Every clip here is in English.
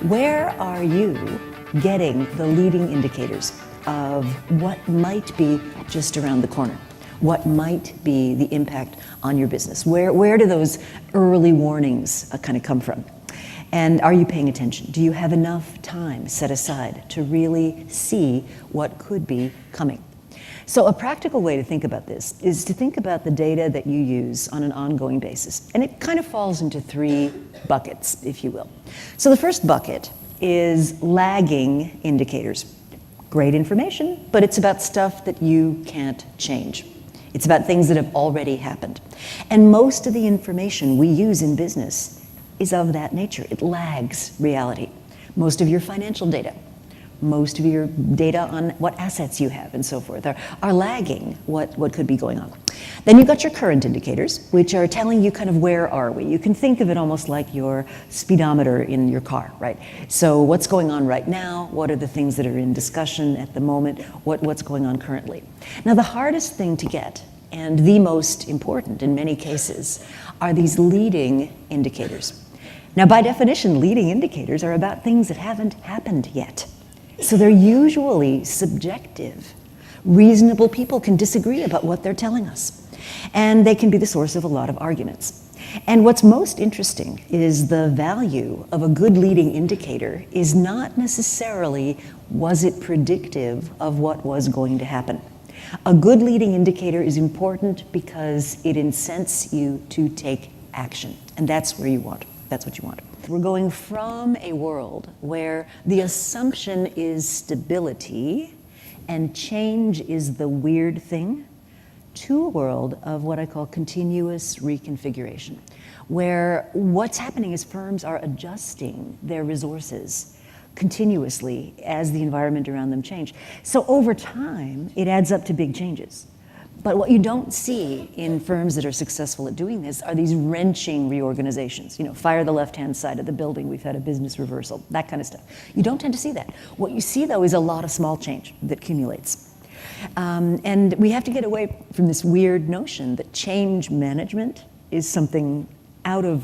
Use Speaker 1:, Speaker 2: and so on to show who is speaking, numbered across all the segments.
Speaker 1: Where are you getting the leading indicators of what might be just around the corner? What might be the impact on your business? Where do those early warnings kind of come from? And are you paying attention? Do you have enough time set aside to really see what could be coming? So a practical way to think about this is to think about the data that you use on an ongoing basis. And it kind of falls into three buckets, if you will. So the first bucket is lagging indicators. Great information, but it's about stuff that you can't change. It's about things that have already happened. And most of the information we use in business is of that nature. It lags reality. Most of your financial data, most of your data on what assets you have and so forth are lagging what could be going on. Then you've got your current indicators, which are telling you kind of where are we. You can think of it almost like your speedometer in your car, right? So what's going on right now? What are the things that are in discussion at the moment? What's going on currently? Now the hardest thing to get, and the most important in many cases, are these leading indicators. Now by definition, leading indicators are about things that haven't happened yet. So they're usually subjective. Reasonable people can disagree about what they're telling us. And they can be the source of a lot of arguments. And what's most interesting is the value of a good leading indicator is not necessarily was it predictive of what was going to happen. A good leading indicator is important because it incents you to take action. And that's where you want. That's what you want. We're going from a world where the assumption is stability and change is the weird thing to a world of what I call continuous reconfiguration, where what's happening is firms are adjusting their resources continuously as the environment around them change. So over time, it adds up to big changes. But what you don't see in firms that are successful at doing this are these wrenching reorganizations. You know, fire the left-hand side of the building, we've had a business reversal, that kind of stuff. You don't tend to see that. What you see, though, is a lot of small change that accumulates. And we have to get away from this weird notion that change management is something out of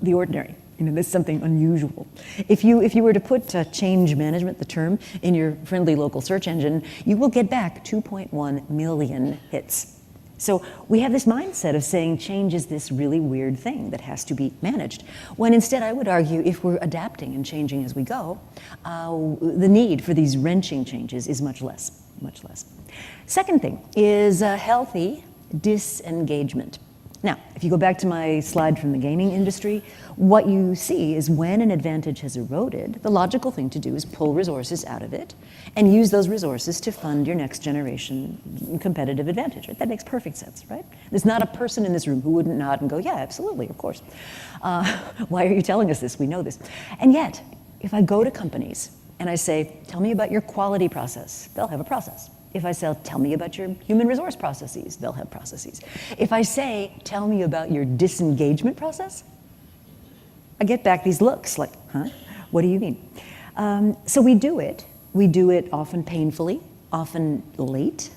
Speaker 1: the ordinary. You know, there's something unusual. If you were to put change management, the term, in your friendly local search engine, you will get back 2.1 million hits. So we have this mindset of saying change is this really weird thing that has to be managed, when instead I would argue if we're adapting and changing as we go, the need for these wrenching changes is much less, much less. Second thing is a healthy disengagement. Now, if you go back to my slide from the gaming industry, what you see is when an advantage has eroded, the logical thing to do is pull resources out of it and use those resources to fund your next generation competitive advantage. Right? That makes perfect sense, right? There's not a person in this room who wouldn't nod and go, yeah, absolutely, of course. Why are you telling us this? We know this. And yet, if I go to companies and I say, tell me about your quality process, they'll have a process. If I say, tell me about your human resource processes, they'll have processes. If I say, tell me about your disengagement process, I get back these looks like, huh? What do you mean? So we do it often painfully, often late,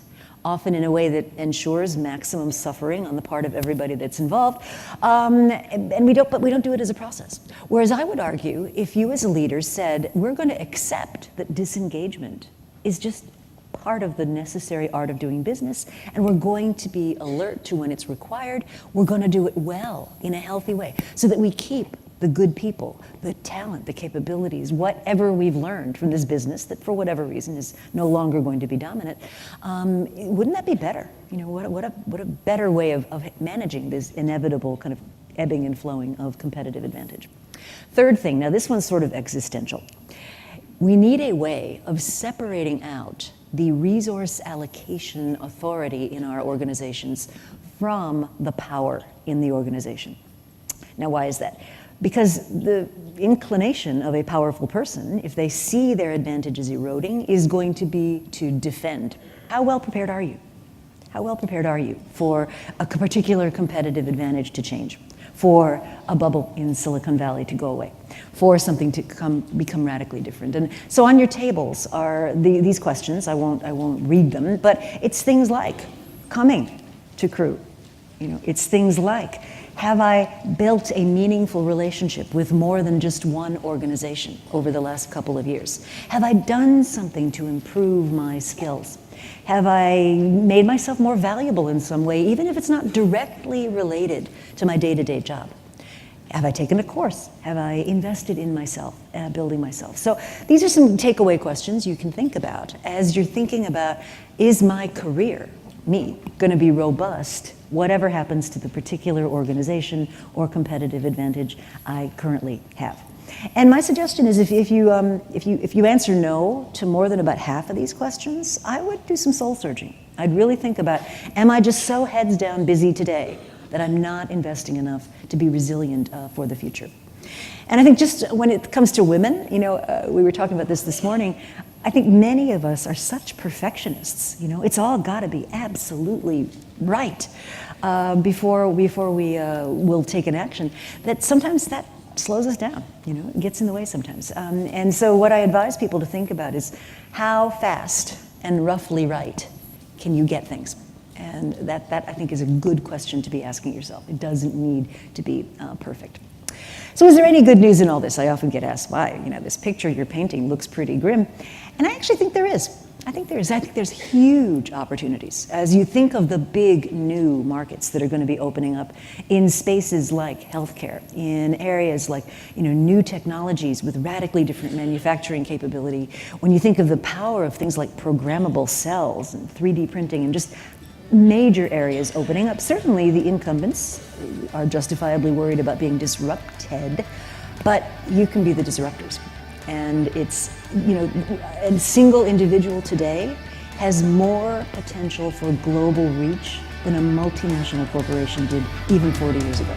Speaker 1: often in a way that ensures maximum suffering on the part of everybody that's involved, but we don't do it as a process. Whereas I would argue, if you as a leader said, we're going to accept that disengagement is just part of the necessary art of doing business, and we're going to be alert to when it's required. We're going to do it well, in a healthy way, so that we keep the good people, the talent, the capabilities, whatever we've learned from this business that for whatever reason is no longer going to be dominant. Wouldn't that be better? You know, what a better way of managing this inevitable kind of ebbing and flowing of competitive advantage. Third thing, now this one's sort of existential. We need a way of separating out the resource allocation authority in our organizations from the power in the organization. Now, why is that? Because the inclination of a powerful person, if they see their advantages eroding, is going to be to defend. How well prepared are you? How well prepared are you for a particular competitive advantage to change? For a bubble in Silicon Valley to go away, for something to become radically different. And so on your tables are these questions. I won't read them, but it's things like, coming to Crew? It's things like, have I built a meaningful relationship with more than just one organization over the last couple of years? Have I done something to improve my skills? Have I made myself more valuable in some way, even if it's not directly related to my day-to-day job? Have I taken a course? Have I invested in myself, building myself? So these are some takeaway questions you can think about as you're thinking about, is my career, me, going to be robust, whatever happens to the particular organization or competitive advantage I currently have? And my suggestion is if you answer no to more than about half of these questions, I would do some soul searching. I'd really think about, am I just so heads down busy today that I'm not investing enough to be resilient for the future? And I think just when it comes to women, we were talking about this morning, I think many of us are such perfectionists. It's all got to be absolutely right before we will take an action, that sometimes that slows us down, it gets in the way sometimes. And so what I advise people to think about is, how fast and roughly right can you get things? And that I think is a good question to be asking yourself. It doesn't need to be perfect. So is there any good news in all this? I often get asked, why, this picture you're painting looks pretty grim. And I actually think there is. I think there's huge opportunities as you think of the big new markets that are going to be opening up in spaces like healthcare, in areas like new technologies with radically different manufacturing capability. When you think of the power of things like programmable cells and 3D printing and just major areas opening up. Certainly the incumbents are justifiably worried about being disrupted, but you can be the disruptors. And it's, a single individual today has more potential for global reach than a multinational corporation did even 40 years ago.